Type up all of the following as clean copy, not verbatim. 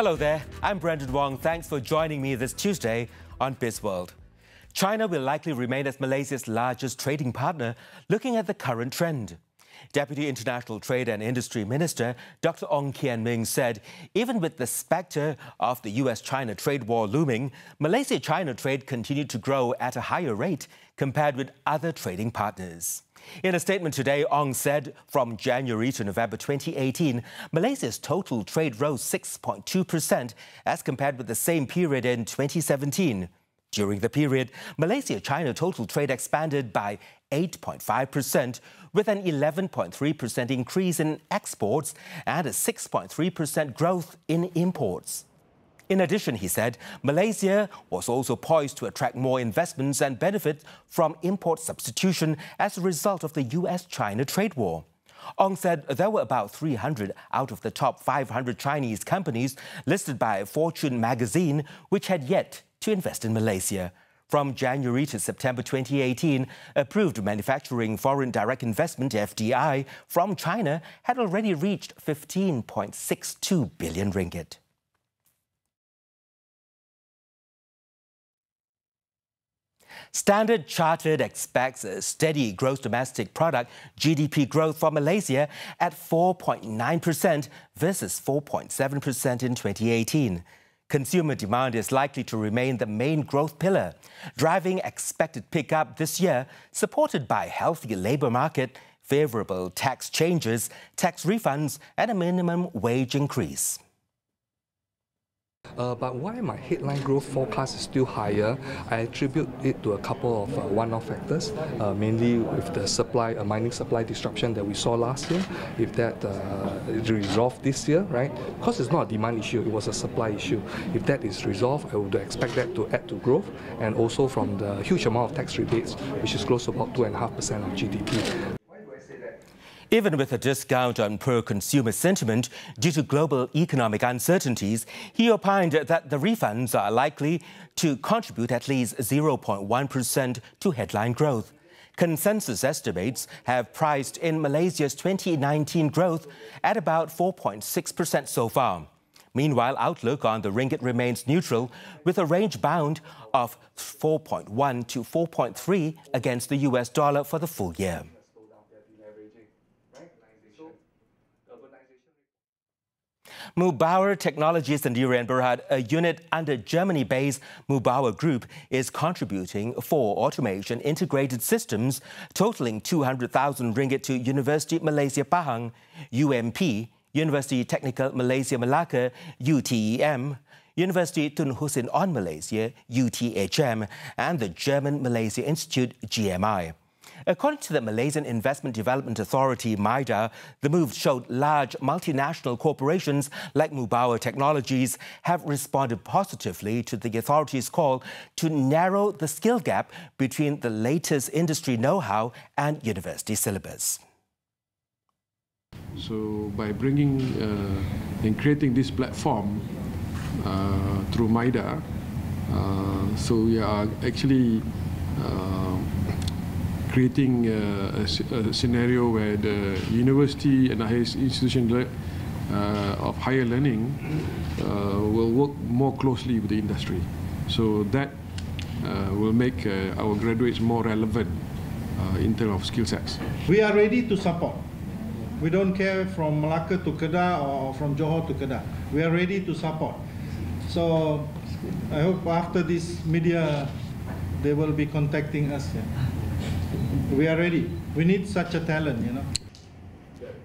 Hello there, I'm Brendan Wong. Thanks for joining me this Tuesday on Bizworld. China will likely remain as Malaysia's largest trading partner, looking at the current trend. Deputy International Trade and Industry Minister Dr. Ong Kian Ming said, even with the spectre of the US-China trade war looming, Malaysia-China trade continued to grow at a higher rate compared with other trading partners. In a statement today, Ong said from January to November 2018, Malaysia's total trade rose 6.2% as compared with the same period in 2017. During the period, Malaysia-China total trade expanded by 8.5%, with an 11.3% increase in exports and a 6.3% growth in imports. In addition, he said, Malaysia was also poised to attract more investments and benefit from import substitution as a result of the US-China trade war. Ong said there were about 300 out of the top 500 Chinese companies listed by Fortune magazine which had yet to invest in Malaysia. From January to September 2018, approved manufacturing foreign direct investment FDI from China had already reached 15.62 billion ringgit. Standard Chartered expects a steady gross domestic product GDP growth for Malaysia at 4.9% versus 4.7% in 2018. Consumer demand is likely to remain the main growth pillar, driving expected pickup this year, supported by healthy labour market, favourable tax changes, tax refunds and a minimum wage increase. But why my headline growth forecast is still higher, I attribute it to a couple of one-off factors, mainly with the mining supply disruption that we saw last year. If that is resolved this year, right? Because it's not a demand issue, it was a supply issue. If that is resolved, I would expect that to add to growth, and also from the huge amount of tax rebates, which is close to about 2.5% of GDP. Even with a discount on pro-consumer sentiment due to global economic uncertainties, he opined that the refunds are likely to contribute at least 0.1% to headline growth. Consensus estimates have priced in Malaysia's 2019 growth at about 4.6% so far. Meanwhile, outlook on the ringgit remains neutral, with a range bound of 4.1 to 4.3 against the US dollar for the full year. Mubauer Technologies and Durian Berhad, a unit under Germany-based Mubauer Group, is contributing 4 automation integrated systems totaling 200,000 ringgit to University Malaysia Pahang, UMP, University Technical Malaysia Malacca, UTEM, University Tun Hussein On Malaysia, UTHM, and the German Malaysia Institute, GMI. According to the Malaysian Investment Development Authority, MIDA, the move showed large multinational corporations like Mubauer Technologies have responded positively to the authority's call to narrow the skill gap between the latest industry know-how and university syllabus. So by bringing and creating this platform through MIDA, so we are actually creating a scenario where the university and higher institution of higher learning will work more closely with the industry. So that will make our graduates more relevant in terms of skill sets. We are ready to support. We don't care from Malacca to Kedah or from Johor to Kedah. We are ready to support. So I hope after this media, they will be contacting us. Yeah. We are ready. We need such a talent, you know.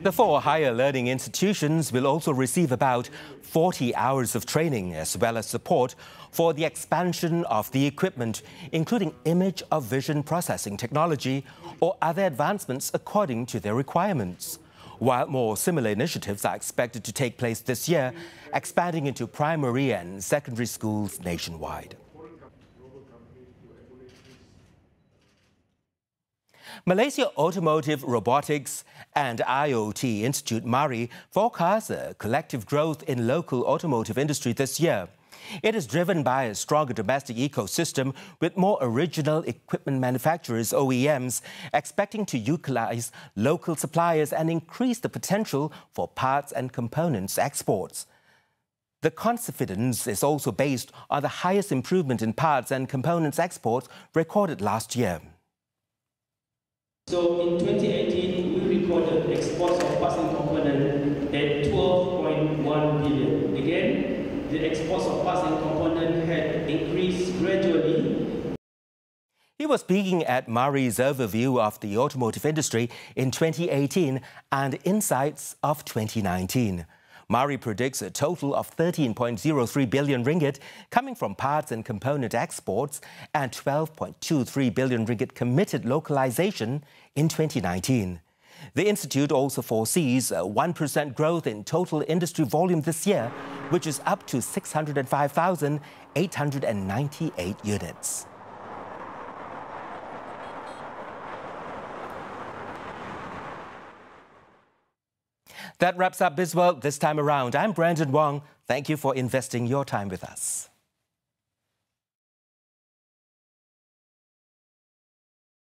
The 4 higher learning institutions will also receive about 40 hours of training as well as support for the expansion of the equipment, including image or vision processing technology or other advancements according to their requirements. While more similar initiatives are expected to take place this year, expanding into primary and secondary schools nationwide. Malaysia Automotive Robotics and IoT Institute MARI forecasts a collective growth in local automotive industry this year. It is driven by a stronger domestic ecosystem with more original equipment manufacturers, OEMs, expecting to utilize local suppliers and increase the potential for parts and components exports. The confidence is also based on the highest improvement in parts and components exports recorded last year. So in 2018, we recorded exports of parts and components at 12.1 billion. Again, the exports of parts and components had increased gradually. He was speaking at Mari's overview of the automotive industry in 2018 and insights of 2019. Mari predicts a total of 13.03 billion ringgit coming from parts and component exports and 12.23 billion ringgit committed localization in 2019. The institute also foresees a 1% growth in total industry volume this year, which is up to 605,898 units. That wraps up Bizworld this time around. I'm Brandon Wong. Thank you for investing your time with us.